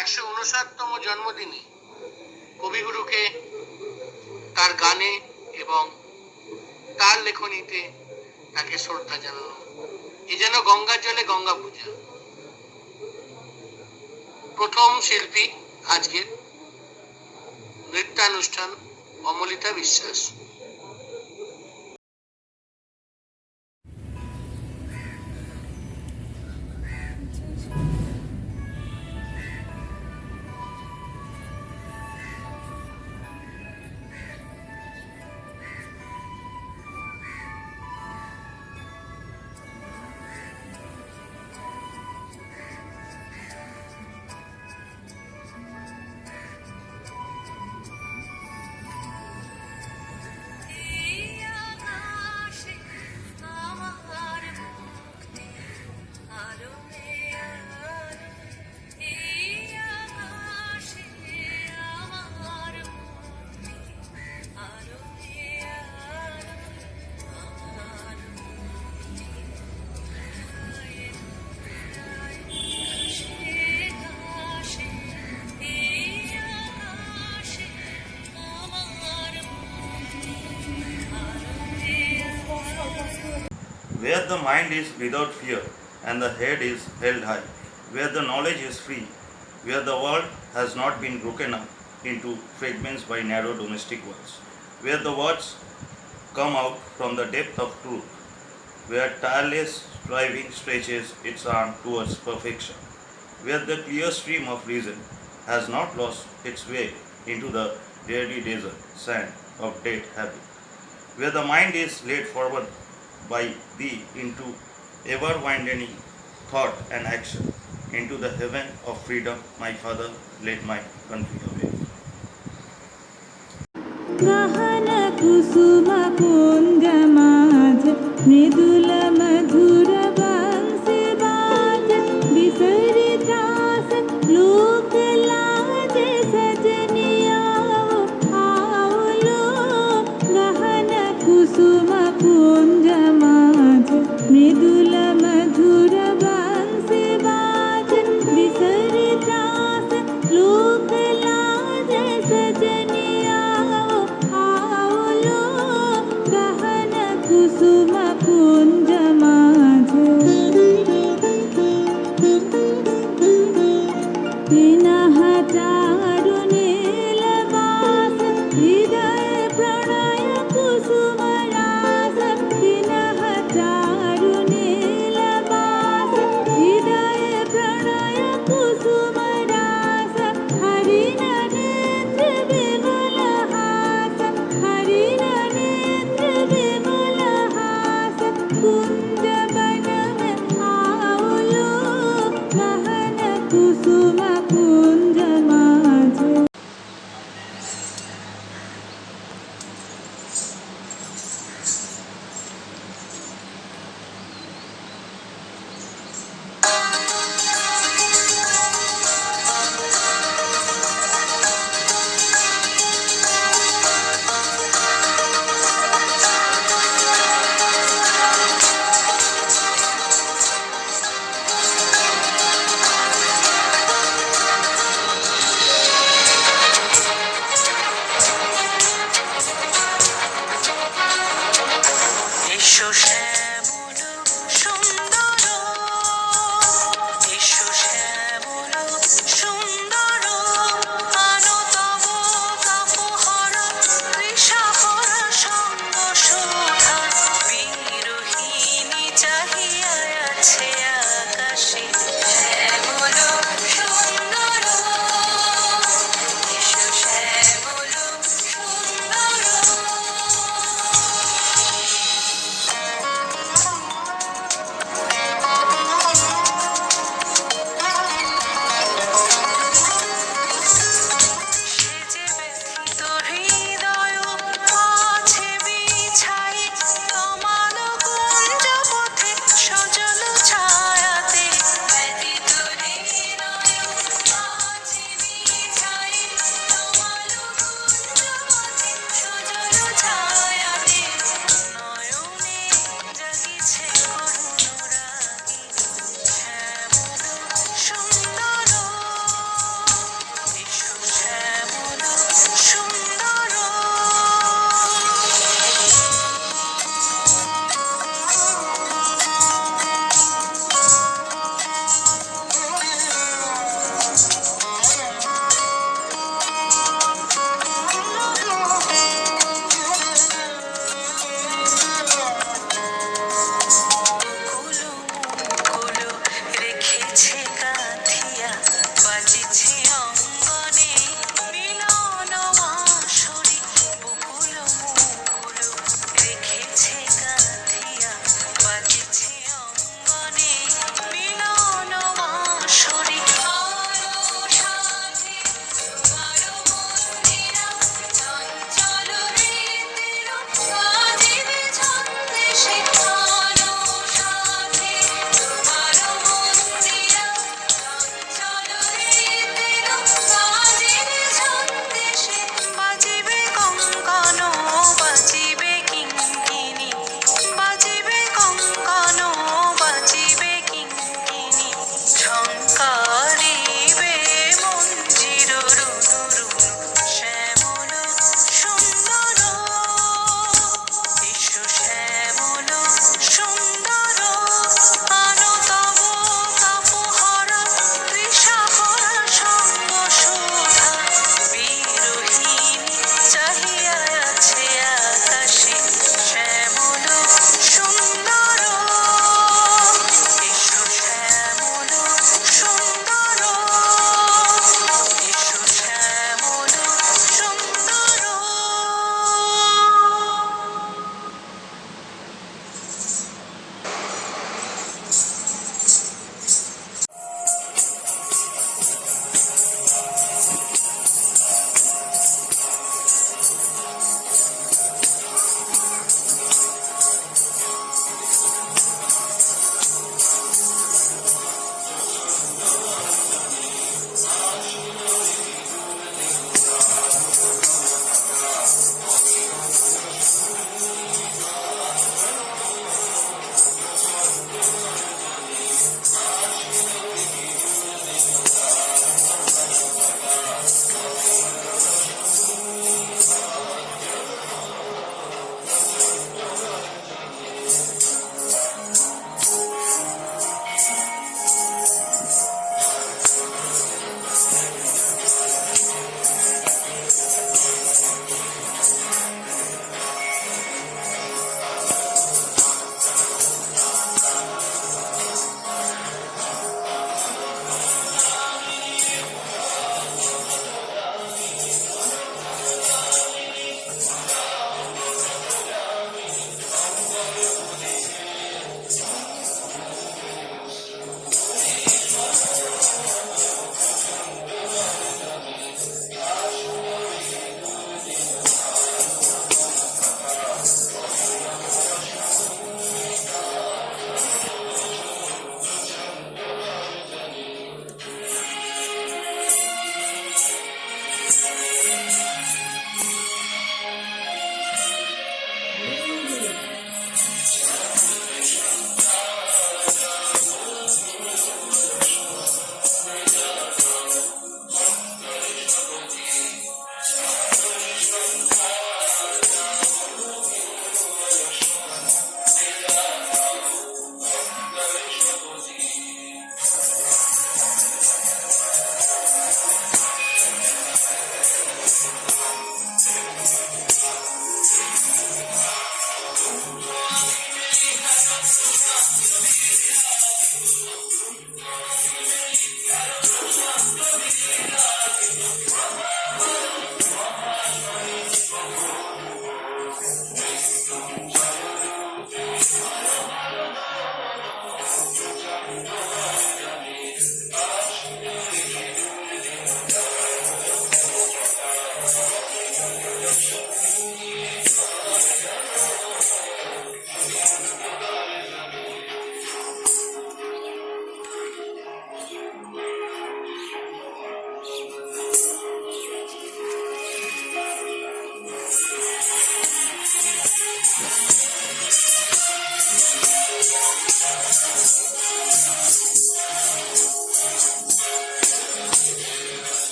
आज 159তম জন্মদিনে কবিগুরুকে তার গানে এবং তার লেখনীতে তাকে শ্রদ্ধা জানানো। এ যেন গঙ্গার জলে গঙ্গা পূজা। প্রথম শিল্পী আজকের নৃত্যানুষ্ঠান অমলিতা বিশ্বাস। Where the mind is without fear and the head is held high, where the knowledge is free, where the world has not been broken up into fragments by narrow domestic walls, where the words come out from the depth of truth, where tireless striving stretches its arm towards perfection, where the clear stream of reason has not lost its way into the dreary desert sand of dead habit, where the mind is led forward by thee into ever widening thought and action, into the heaven of freedom, my Father, led my country away. गहन कुसुम कुंज माझ मृदुल मधुर बंसी बाज बिसरी त्रास लोक लाज सजनिया आओ लो गहन कुसुम कुंज माझ मृदुल मधुर बंसी बाज बिसरी त्रास लोक लाज सजनिया कुसुम कुंज माझ पिनह चारु नीलवास हृदय प्रणय कुसुम रास पिनह चारु नीलवास हृदय प्रणय कुसुम रास हरि नरेंद्र विमल हास हरि नरेंद्र विमल कुंज बन में आओ लो गहन कुसुम कुंज मा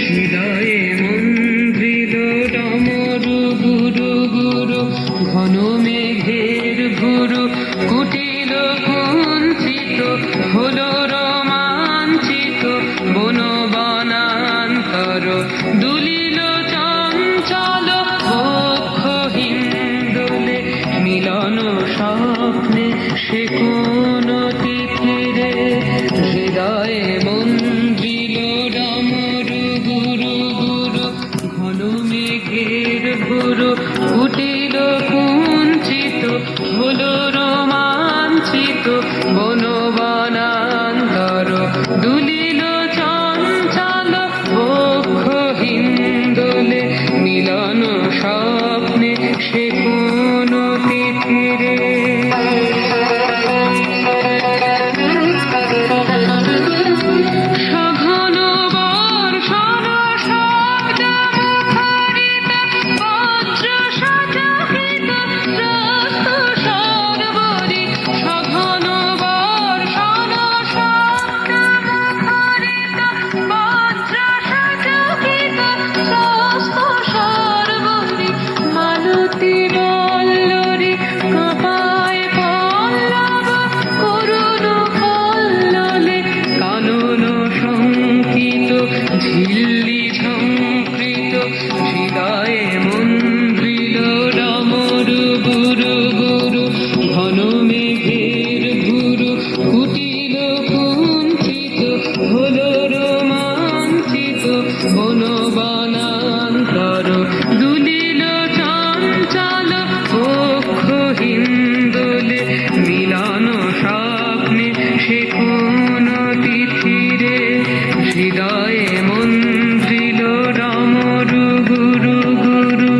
হৃদয়ে মন্দ্রিল ডমরু গুরু গুরু ঘন মেঘের ভুরু কুটিল কুঞ্চিত হলো রোমাঞ্চিত বন বনান্তর দুলিল চঞ্চল বক্ষ হিন্দোলে মিলন স্বপ্নে সে কোন তিথিরে হৃদয়ে মন্দ্রিল ডমরু গুরু গুরু ঘন মেঘের ভুরু কুটিল কুঞ্চিত হলো রোমাঞ্চিত বন বনান্তর দুলিল চঞ্চল বক্ষ হিন্দোলে মিলন স্বপ্নে সে কোন তিথিরে সঘন বর্ষণ শব্দ মুখরিত বজ্র সচকিত ত্রস্ত সর্বরি সঘন বর্ষণ শব্দ মুখরিত বজ্র সচকিত ত্রস্ত সর্বরি মালতী বল্লরী কাঁপায় পল্লব করুণ কল্লোলে কানন শঙ্কিত ঝিল্লি ঝঙ্কৃত হৃদয়ে মন্দ্রিল ডমরু গুরু গুরু ঘন মেঘের ভুরু কুটিল কুঞ্চিত হলো রোমাঞ্চিত বন বনান্তর দুলিল চঞ্চল বক্ষ হিন্দোলে মিলন স্বপ্নে সে কোন তিথিরে হৃদয়ে মন্দ্রিল ডমরু গুরু গুরু।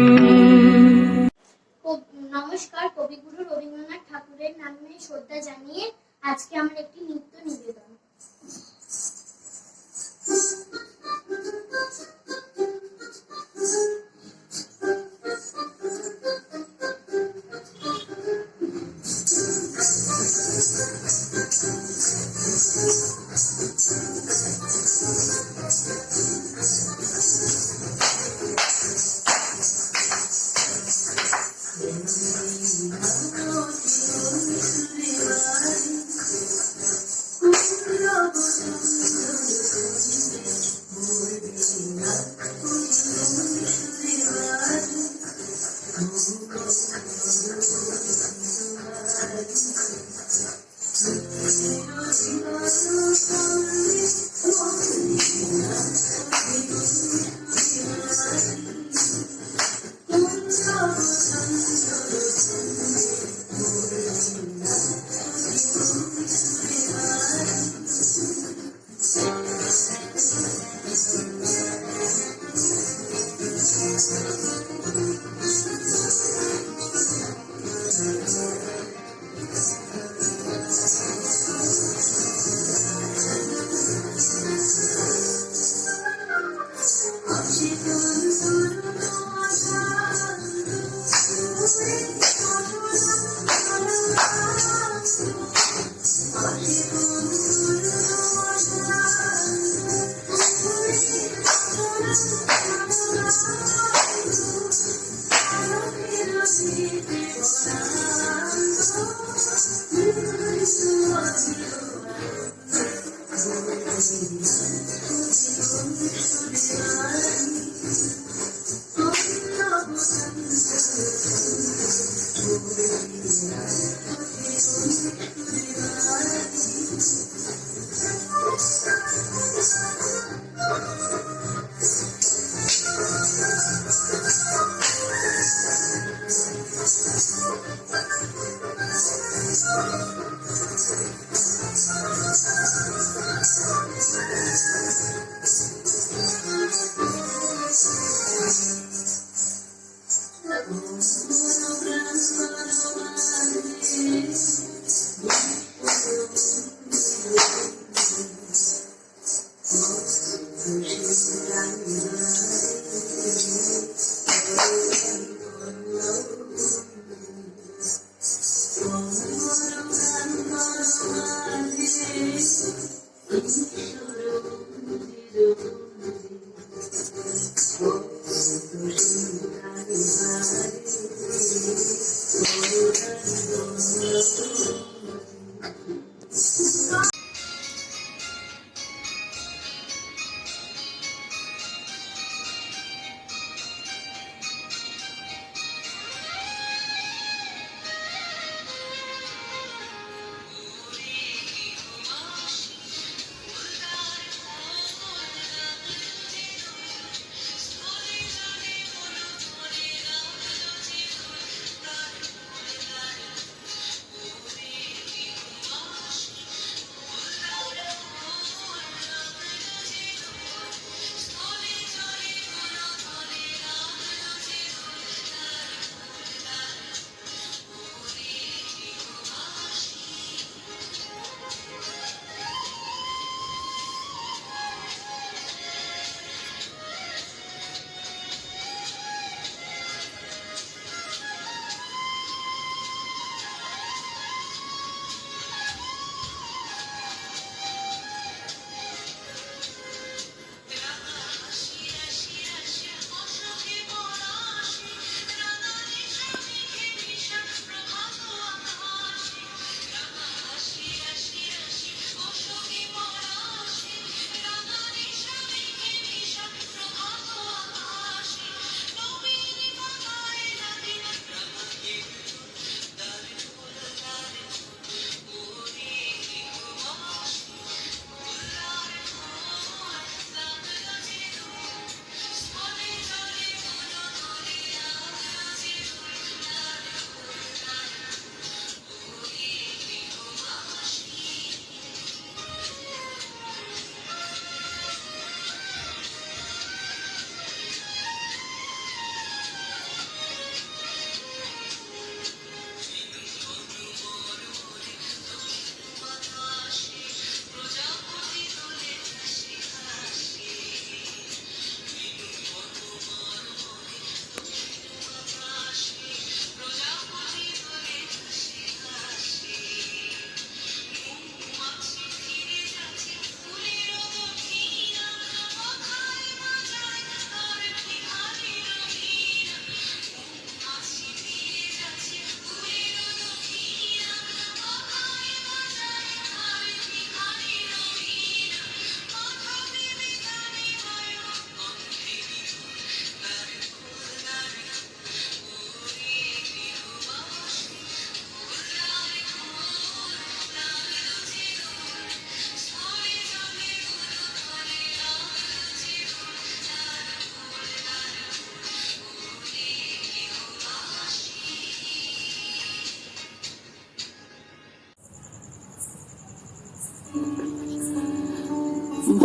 নমস্কার, কবিগুরু রবীন্দ্রনাথ ঠাকুরের নামে শ্রদ্ধা জানিয়ে আজকে আমার একটি নৃত্য নিবেদন।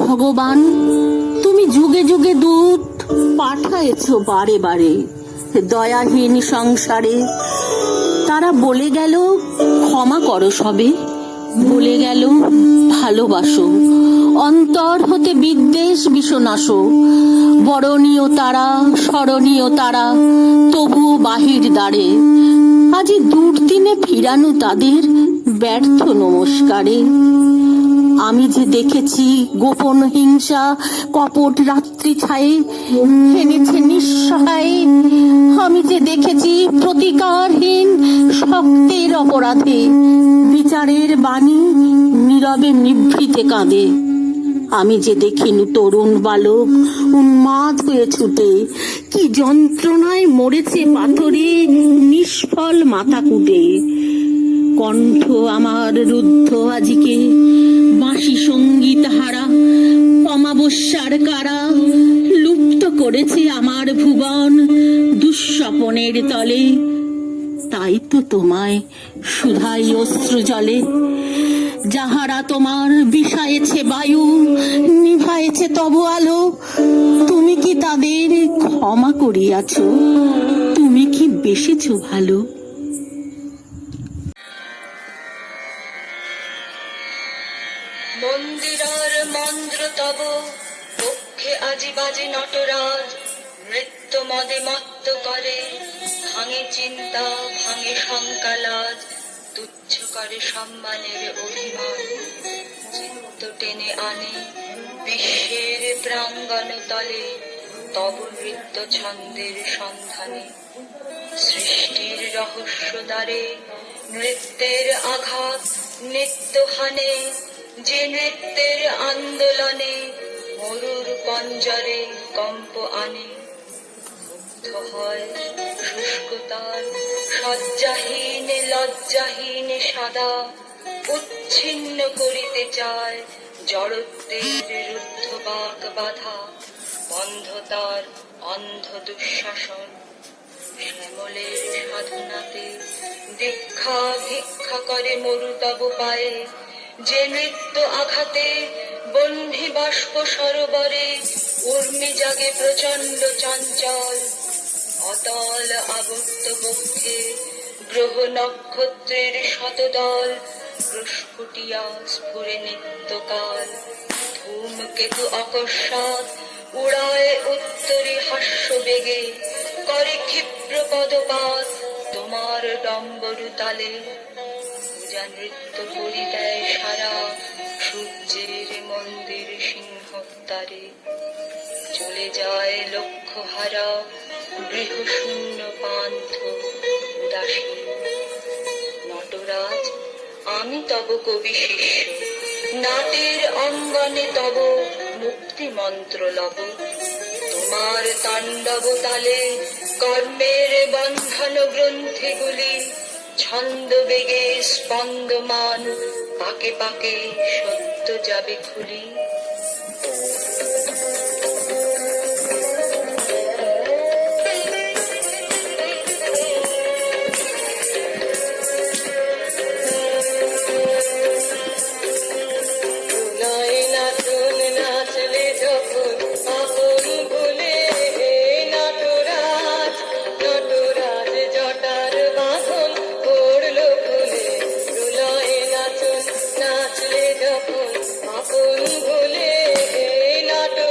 ভগবান, তুমি যুগে যুগে দূত পাঠায়েছ বারে বারে দয়াহীন সংসারে। তারা বলে গেল ক্ষমা করো সবে, বলে গেল ভালোবাসো, অন্তর হতে বিদ্বেষ বিষনাশো। বরণীয় তারা, স্মরণীয় তারা, তবুও বাহির দ্বারে আজি দুর্দিনে ফিরানো তাদের ব্যর্থ নমস্কারে। আমি যে দেখেছি গোপন হিংসা কপট রাত্রি ছায়ে হেনেছে নিঃসহায়। আমি যে দেখেছি প্রতিকারহীন শক্তের অপরাধে বিচারের বাণী নীরবে নিভৃতে কাঁদে। আমি যে দেখিনি তরুণ বালক উন্মাদ হয়ে ছুটে কি যন্ত্রণায় মরেছে পাথরে নিষ্ফল মাথা কুটে। কণ্ঠ আমার রুদ্ধ আজিকে বাঁশি সঙ্গীত হারা, অমাবস্যার কারা লুপ্ত করেছে আমার ভুবন দুঃস্বপনের তলে। তাই তো তোমায় সুধাই অশ্রু জলে, যাহারা তোমার বিষায়েছে বায়ু, নিভায়েছে তব আলো। তুমি কি তাদের ক্ষমা করিয়াছ? তুমি কি বেসেছ ভালো? মন্দিরার মন্দ্র তব পক্ষে আজি বাজে নটরাজ। নৃত্য মদে মত্ত করে, ভাঙে চিন্তা ভাঙে শঙ্কালাজ। তুচ্ছ করে সম্মানের অভিমান, চিত্ত টেনে আনে বিশ্বের প্রাঙ্গণ তলে। তব নৃত্য ছন্দের সন্ধানে সৃষ্টির রহস্য দ্বারে নৃত্যের আঘাত নিত্য হানে। যে নৃত্যের আন্দোলনে মরুর পঞ্জরে কম্প আনে। মুগ্ধ হয় শুষ্কতার শয্যাহীন লজ্জাহীন সাদা, উচ্ছিন্ন করিতে চায় জড়ত্বের রুদ্ধ বাক বাধা। বন্ধতার অন্ধ দুঃশাসন শ্যামলের সাধনাতে দীক্ষা ভিক্ষা করে মরু তব পায়ে। যে নৃত্য আঘাতে বহ্নি বাষ্প সরোবরে উর্মি জাগে প্রচন্ড চঞ্চল। অতল আবর্ত বক্ষে গ্রহ নক্ষত্রের শতদল প্রস্ফুটিয়া স্ফুরে নিত্যকাল। ধূমকেতু অকস্মাৎ উড়ায় উত্তরে হাস্য বেগে, করে ক্ষিপ্র পদপাত তোমার ডম্বরু তালে। পূজা নৃত্য করি দেয় সারা সূর্যের মন্দির সিংহদ্বারে। চলে যায় লক্ষ্য হারা গৃহশূন্য পান্থ উদাসীন। নটরাজ আমি তব কবি শিষ্য, নাটের অঙ্গনে তব মুক্তি মন্ত্র লব। তোমার তাণ্ডব তালে কর্মের বন্ধন গ্রন্থিগুলি ছন্দ বেগে স্পন্দমান, পাকে পাকে সত্য যাবে খুলি। নাচলে যখন আপন ভুলে নাটক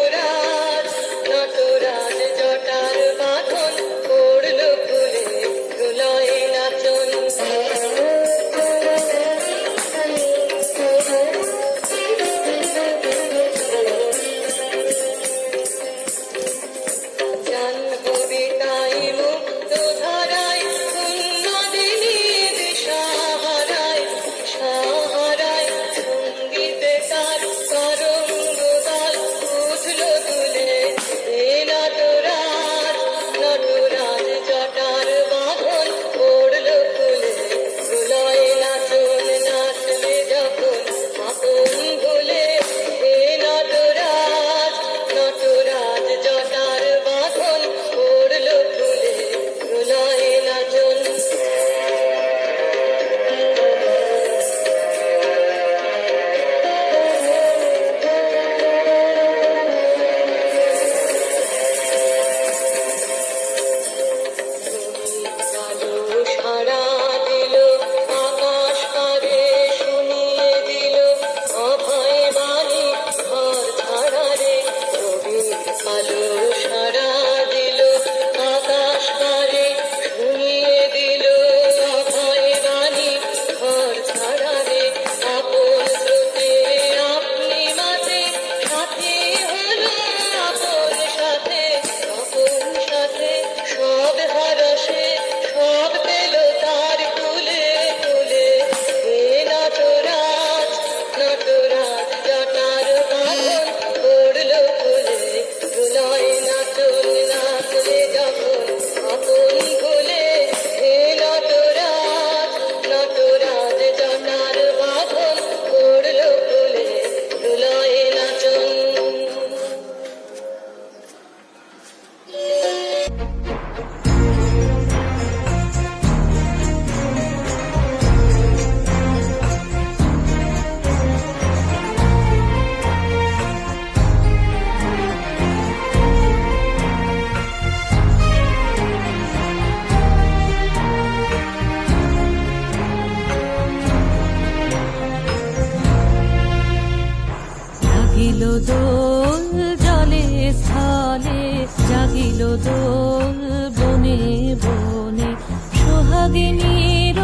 জাগিল দোল জলে স্থলে, জাগিল দোল বনে বনে, সোহাগিনীর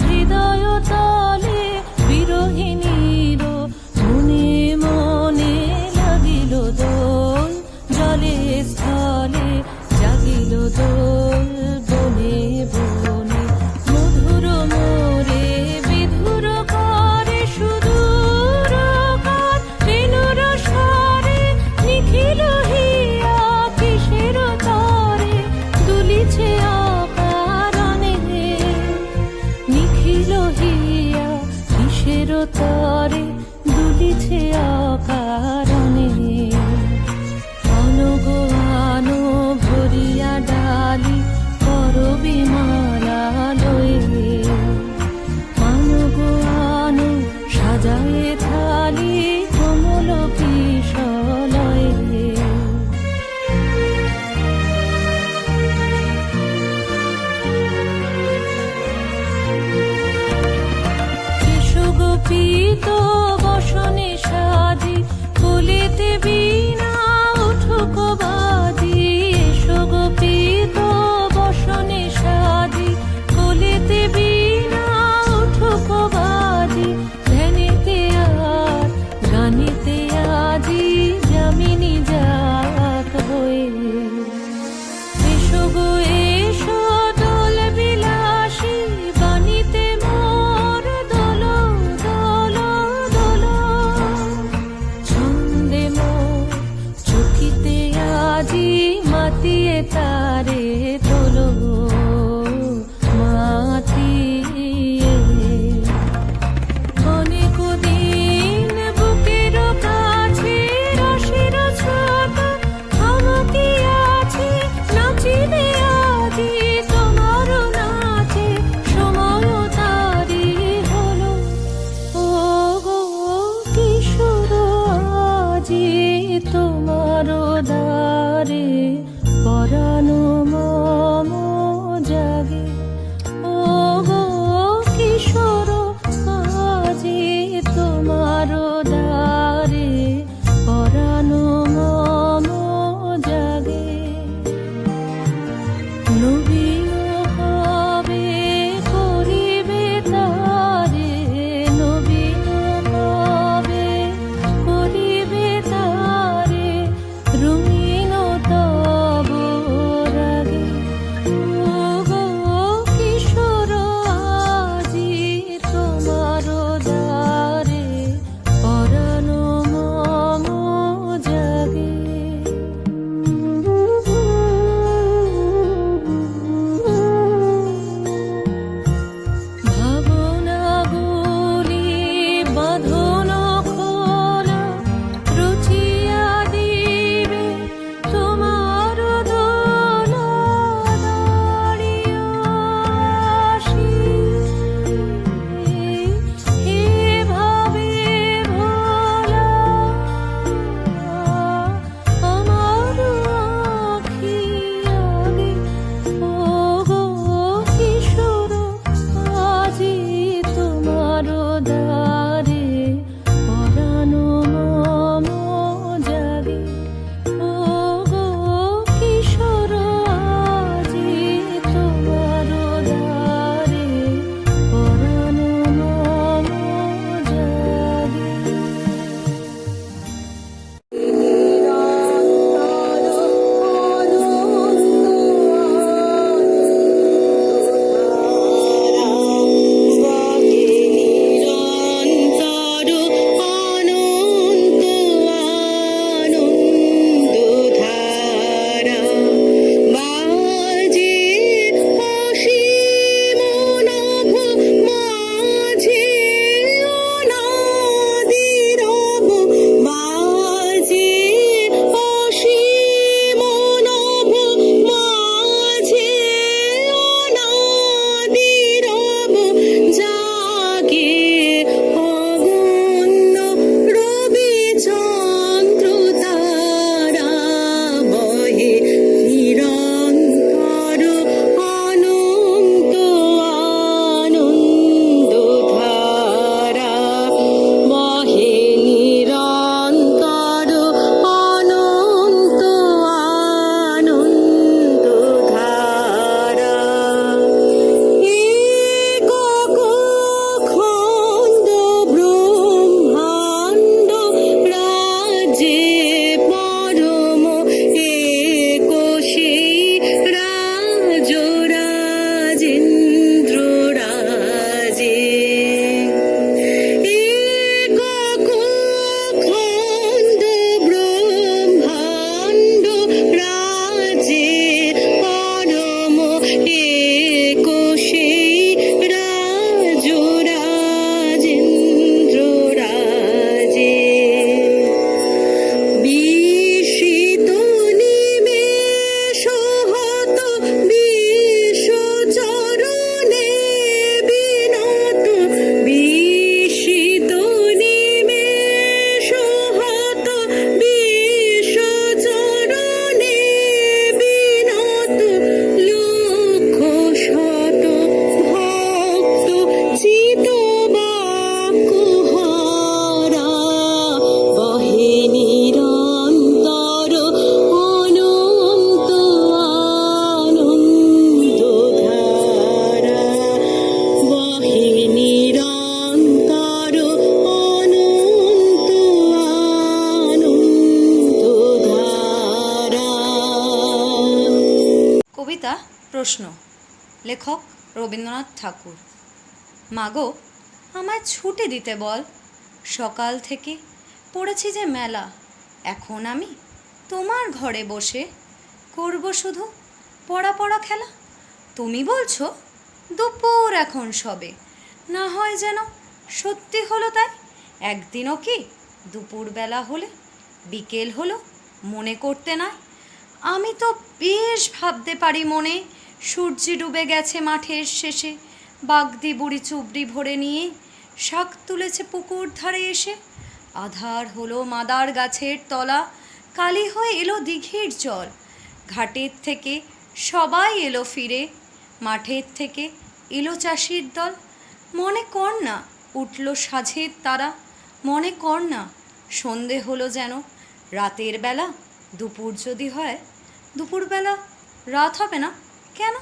হৃদয় তলে, বিরহিণীর মনে মনে লাগিল দোল জলে স্থলে, জাগিল দোল বনে বনে, মধুর মোরে বিধুর করে সুদূর কার, রেণুর স্বরে নিখিল হিয়া কিসের তরে দুলিছে অকারণে, নিখিল হিয়া কিসের তরে দুলিছে অকারণে। অনগো আনো ভরিয়া ডালি করবি মালা লয়ে, আনগো আনো সাজায়ে থালি কমল কিশলয়ে। গোপীত বসনে সাজি, কোলেতে বীণা উঠুক বাজি, এসো গোপীত বসনে সাজি, কোলেতে বীণা উঠুক বাজি, ধ্যানেতে আর গানেতে আজি যামিনী যাক হয়ে। এসো গো এসো দোল বিলাসী, বাণীতে মোর দোল দোল দোল, ছন্দে মোর চকিতে আজি মাতিয়ে তারে তোলো মাতিয়ে। অনেক দিন বুকের কাছে রসের ছোট আমাকে আছে, নাচিলে আজি তোমার নাচে সময় তারি হলো। ও গো কিশোর আজি তোমার দ্বারে পরানো মম জাগে, ও গো কিশোর আজি তোমার দ্বারে পরানো মম জাগে। নবীন হবে করিবে তারে, নবীন হবে করিবে তারে, রঙিন তব প্রশ্ন, লেখক রবীন্দ্রনাথ ঠাকুর। মাগো, আমায় ছুটি দিতে বল, সকাল থেকে পড়েছি যে মেলা। এখন আমি তোমার ঘরে বসে করব শুধু পড়া পড়া খেলা। তুমি বলছো দুপুর এখন সবে, না হয় যেন সত্যি হলো তাই। একদিনও কি দুপুরবেলা হলে বিকেল হলো মনে করতে নয়? আমি তো বেশ ভাবতে পারি মনে, সূর্যি ডুবে গেছে মাঠের শেষে, বাগদি বুড়ি চুবড়ি ভরে নিয়ে শাক তুলেছে পুকুর ধারে এসে। আধার হলো মাদার গাছের তলা, কালি হয়ে এলো দিঘির জল। ঘাটের থেকে সবাই এলো ফিরে, মাঠের থেকে এলো চাষির দল। মনে কর না উঠল সাঝের তারা, মনে কর না সন্ধে হলো যেন। রাতের বেলা দুপুর যদি হয়, দুপুরবেলা রাত হবে না কেন?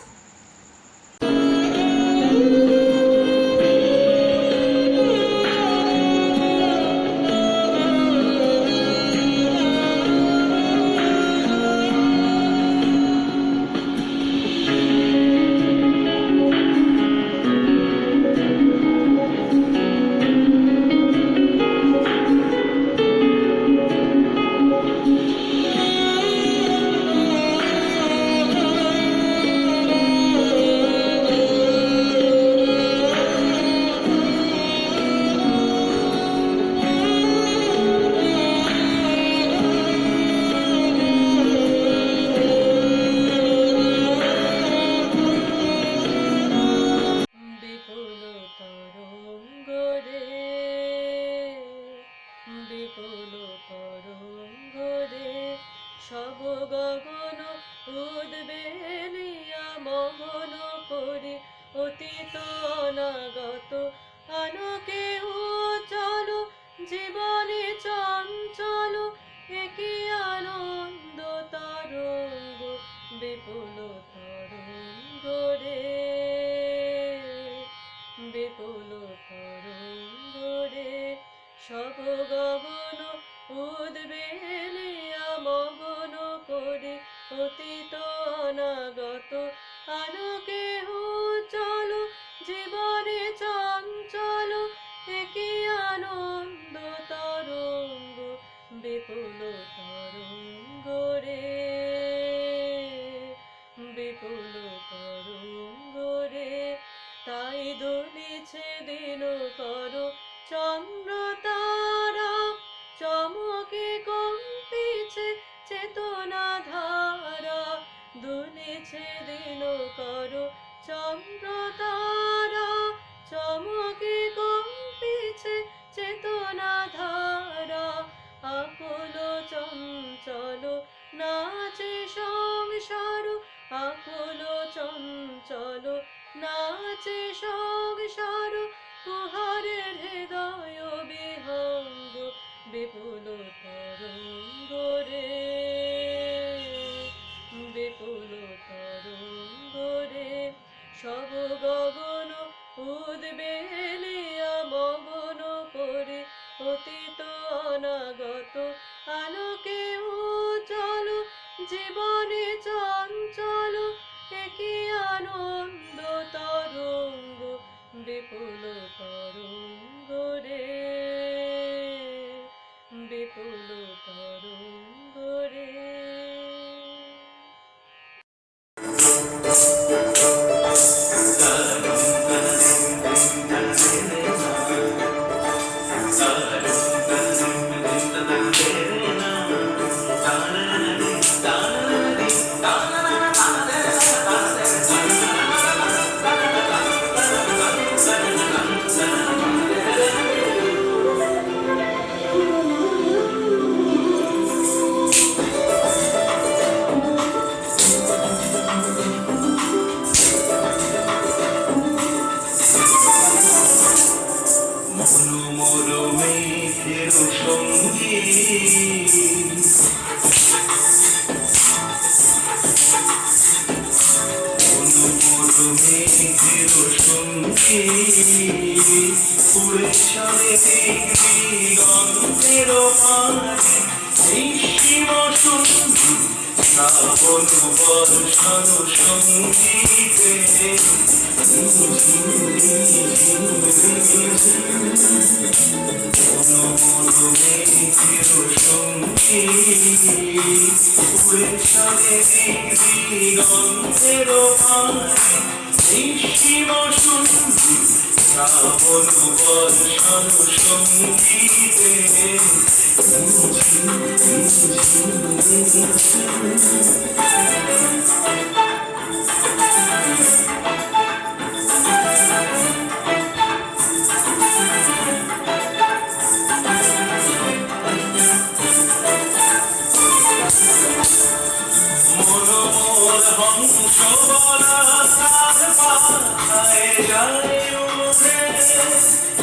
সব গগন উদ্বেলিয়া মগন করে অতীত অনাগত আলোকে উজ্জ্বল জীবনে চঞ্চল একই আনন্দ তরঙ্গ বিপুল তরঙ্গ রে, বিপুল তরঙ্গ রে। সব গগন উদ্বেলিয়া মগন করে অতীত অনাগত আলোকে উজ্জ্বল জীবনে চঞ্চল একই আনন্দ তরঙ্গ বিপুল তরঙ্গ রে, বিপুল তরঙ্গ রে। তাই দুলিছে দিন করো চন্দ্র তারা, চমকে কম্পিছে চেতনা ধারা। দুলিছে দিন করো চন্দ্র তারা, চমকে কম্পিছে চেতনা ধারা। আকুল চঞ্চল নাচে সংসার, আকুল চঞ্চল নাচে সংসার। কুহারের হৃদয় বিহঙ্গ বিপুল তরঙ্গ রে, বিপুল তরঙ্গ রে। সব গগন উদ্বেলিয়া মগন করে অতীত অনাগত আলোকে উজ্জ্বল জীবনে চঞ্চল একই আনন্দ তরঙ্গ বিপুল তরঙ্গ রে, বিপুল তরঙ্গ রে। শ্রাবণ বর্ষণ সঙ্গীতে দিগন্তের নিশ্চিম শুদ্ধি শ্রাবণ বর্ষণ সঙ্গীতে মনোমোর হংস বলা তার পাতায় যায় উড়ে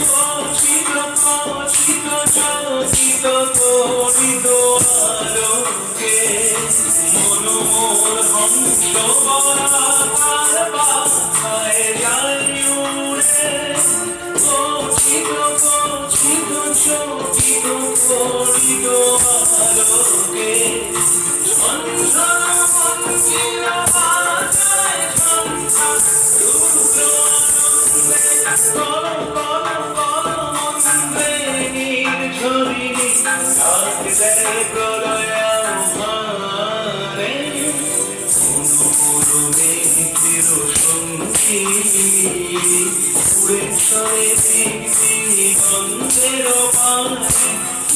কচিত কচিত চকিত তড়িত আলোকে মনোমোর হংস বলা তার পাতায় যায় উড়ে কচিত কচিত চকিত তড়িত আলোকে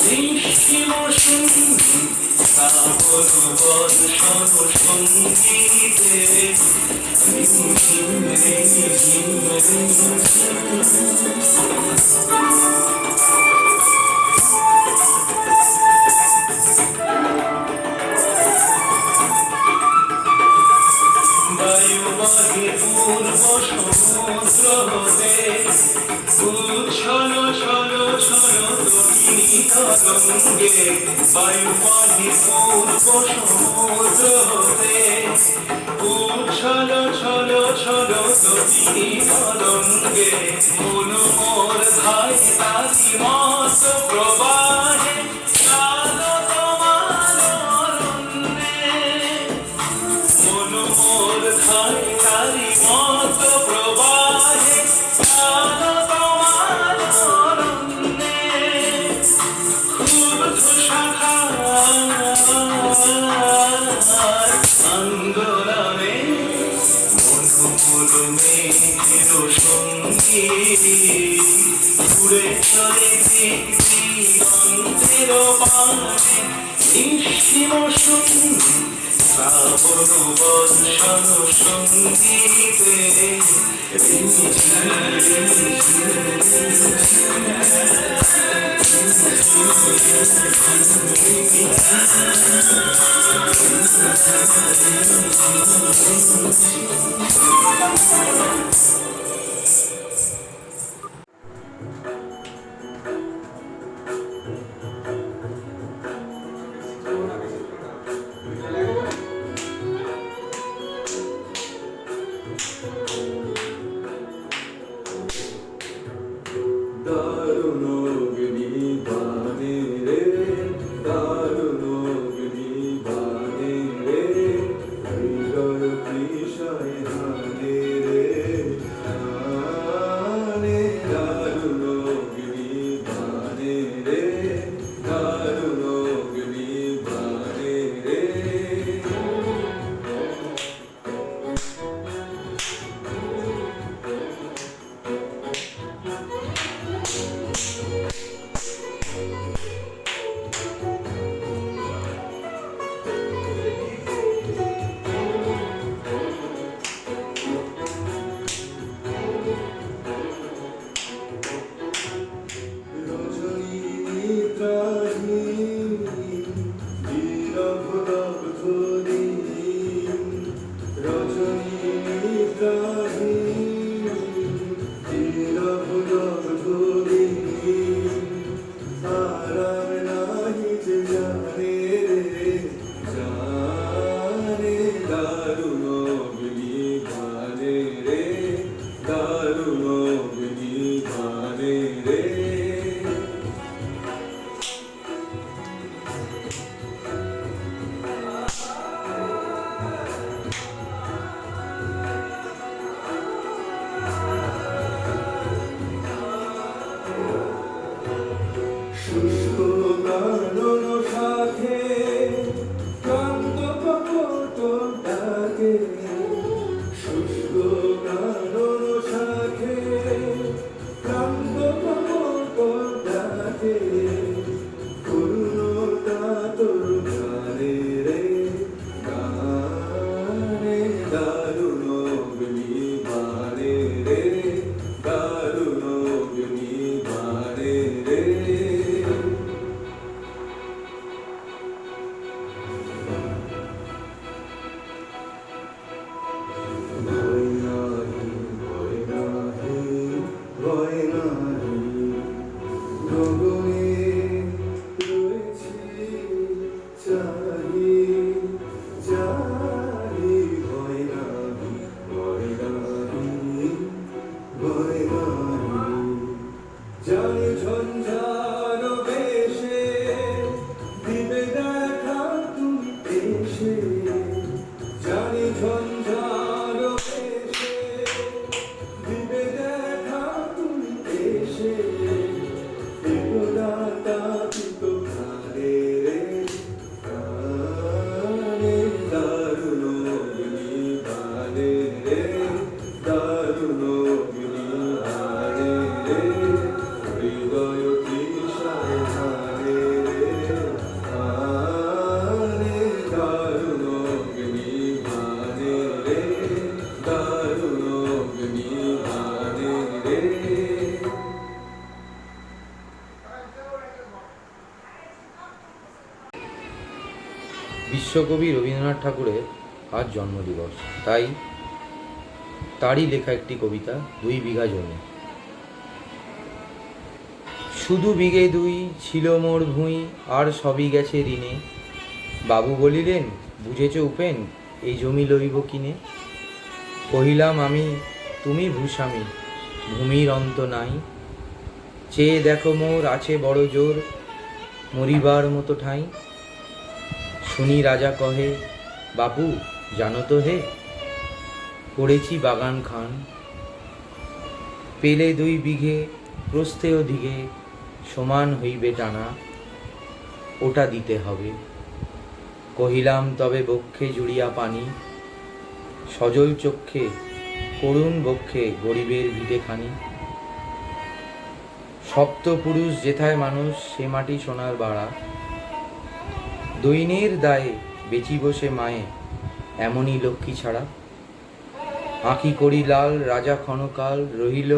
নিশ্চিম শুদ্ধি শ্রাবণ বর্ষণ সঙ্গীতে বায়ুবাহী পূর্ব সমুদ্র হতে উচ্ছল ছল ছল দক্ষিণী তরঙ্গে বায়ুবাহী পূর্ব সমুদ্র হতে উচ্ছল ছল ছল দক্ষিণী তরঙ্গে মনোমোর ধায় তারি মত প্রবাহে চালক মানরণ্যে মনোমোর ধায় তারি মত প্রবাহে চালক মানরণ্যে ক্ষুব্ধ শাখার আন্দোলনে মনোমোর মেঘের সঙ্গী উড়ে চলে দিগন্তের পানে নিশ্চিম শুদ্ধি শ্রাবণ বর্ষণ সঙ্গীতে দারুণ অগ্নিবাণে রে দারুণ অগ্নিবাণে রে হৃদয় বিষয় হানে রে বিশ্বকবি রবীন্দ্রনাথ ঠাকুরের আজ জন্মদিবস, তাই তারই লেখা একটি কবিতা 2 বিঘা জমি। শুধু বিঘে 2 ছিল মোর ভুঁই, আর সবই গেছে ঋণে। বাবু বলিলেন, বুঝেছ উপেন, এই জমি লইব কিনে। কহিলাম আমি, তুমি ভূস্বামী, ভূমির অন্ত নাই। চেয়ে দেখো মোর আছে বড় জোর, মরিবার মতো ঠাঁই। শুনি রাজা কহে, বাপু জানো তো হে, করেছি বাগান খান। পেলে 2 বিঘে প্রস্থে ও দিঘে, সমান হইবে টানা, ওটা দিতে হবে। কহিলাম তবে বক্ষে জুড়িয়া পানি, সজল চক্ষে করুণ বক্ষে গরিবের ভিটেখানি। সপ্তপুরুষ যেথায় মানুষ, সে মাটি সোনার বাড়া। দৈনের দায়ে বেচি বসে মায়ে, এমনই লক্ষ্মী ছাড়া। আঁকি করি লাল, রাজা ক্ষণকাল রহিল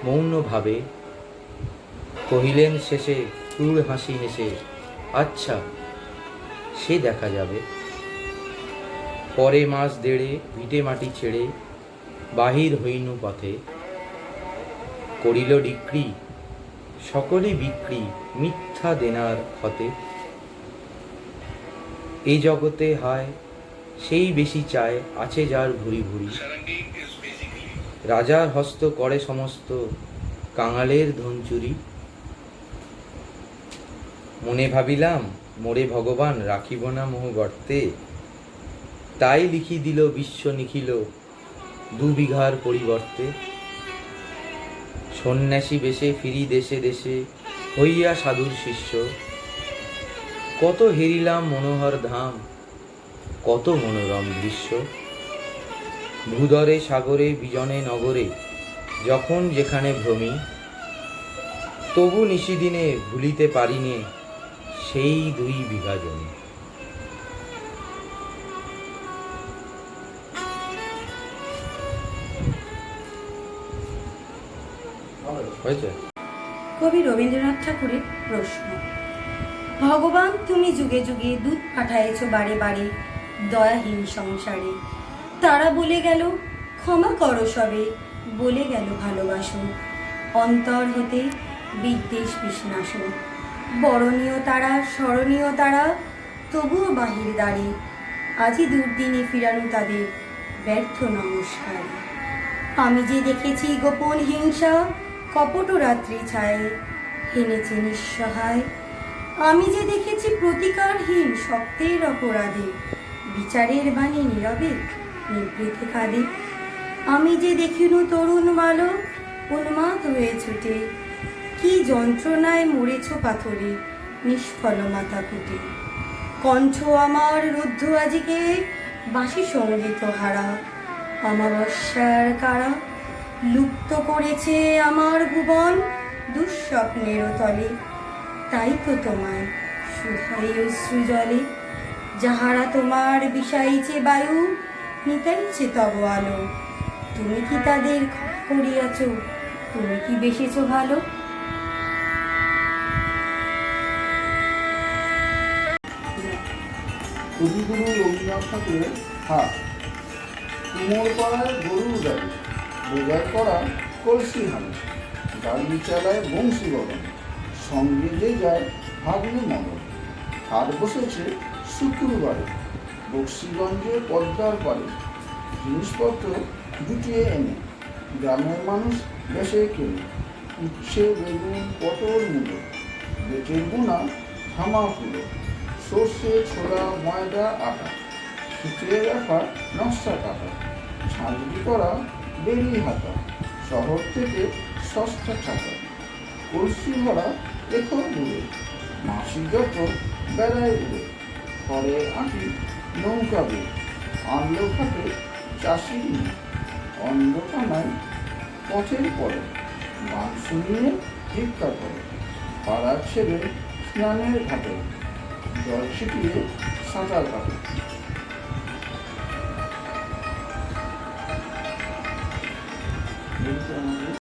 মৌনভাবে। কহিলেন শেষে ক্রূর হাসি হেসে, আচ্ছা সে দেখা যাবে। পরে মাস 1.5 ভিটে মাটি ছেড়ে বাহির হইনু পথে। করিল ডিক্রি সকলে বিক্রি, মিথ্যা দেনার ক্ষতে। এই জগতে হায় সেই বেশি চায়, আছে যার ভুরি ভুরি। রাজার হস্ত করে সমস্ত, কাঙালের ধন চুরি। মনে ভাবিলাম, মোরে ভগবান রাখিব না মোহ গর্তে। তাই লিখি দিল বিশ্ব নিখিল, 2 বিঘার পরিবর্তে। সন্ন্যাসী বেশে ফিরি দেশে দেশে, হইয়া সাধুর শিষ্য। কত হেরিলাম মনোহর ধাম, কত মনোরম দৃশ্য। ভূদরে সাগরে বিজনে নগরে, যখন যেখানে ভ্রমি। তবু নিশিদিনে ভুলিতে পারিনে, সেই 2 বিঘা জমি। হয়েছে? কবি রবীন্দ্রনাথ ঠাকুরের প্রশ্ন। ভগবান তুমি যুগে যুগে দুধ পাঠায়েছ বারে বারে দয়াহীন সংসারে। তারা বলে গেল ক্ষমা করো সবে, বলে গেল ভালোবাসো। অন্তর হতে বিদ্বেষ বিষ্ণাস। বরণীয় তারা স্মরণীয় তারা, তবুও বাহির দ্বারে। আজই দুর্দিনে ফিরানো তাদের ব্যর্থ নমস্কার। আমি যে দেখেছি গোপন হিংসা, কপট রাত্রি ছায়ে হেনেছে নিঃসহায়। আমি যে দেখেছি প্রতিকারহীন শক্তের অপরাধে, বিচারের বাণী নীরবে নিভৃতে কাঁদে। আমি যে দেখিনু তরুণ বালক উন্মাদ হয়ে ছুটে, কি যন্ত্রণায় মরেছ পাথরে নিষ্ফল মাথা কুটে। কণ্ঠ আমার রুদ্ধ আজিকে বাঁশি সঙ্গীত হারা। অমাবস্যার কারা লুপ্ত করেছে আমার ভুবন দুঃস্বপ্নের তলে। তাই তো তোমায় শুধাই অশ্রু জলে, যাহারা তোমার বিষাইছে বায়ু, নিতাইছে তব আলো। তুমি কি তাদের ক্ষমা করিয়াছ, তুমি কি বেসেছ ভালো? কবিগুরু রবীন্দ্রনাথ ঠাকুরের হাত। কুমোর পাড়ায় গরুর গাড়ি, বোঝাই করা কলসি হানি। গাড়ি চালায় বংশী বদন, সঙ্গে যে যায় ভাগ্নে মদন। হাট বসেছে শুক্রবারে, বক্সিগঞ্জে পদ্মার পারে। জিনিসপত্র জুটিয়ে এনে গ্রামের মানুষ বেশে কেনে। উচ্ছে বেগুন পটল মূলো, বেটের বোনা থামা ফুলো। সর্ষে ছোলা ময়দা আটা, শুকিয়ে রাখা নকশা কাটা। ছাঁচড়ি করা বেরি হাতা, শহর থেকে সস্তা ছাতা। কলসি ভরা এখর দূরে, মাসি যত বেড়ায় উড়ে। ঘরে আঁটি নৌকা বে, আনলো ঘাটে চাষির মেয়ে। অন্ধকানায় পথের পরে, গান শুনিয়ে ভিক্ষা করে। পাড়ার ছেলে স্নানের ঘাটে, জল ছিটিয়ে সাঁতার কাটে। আমাদের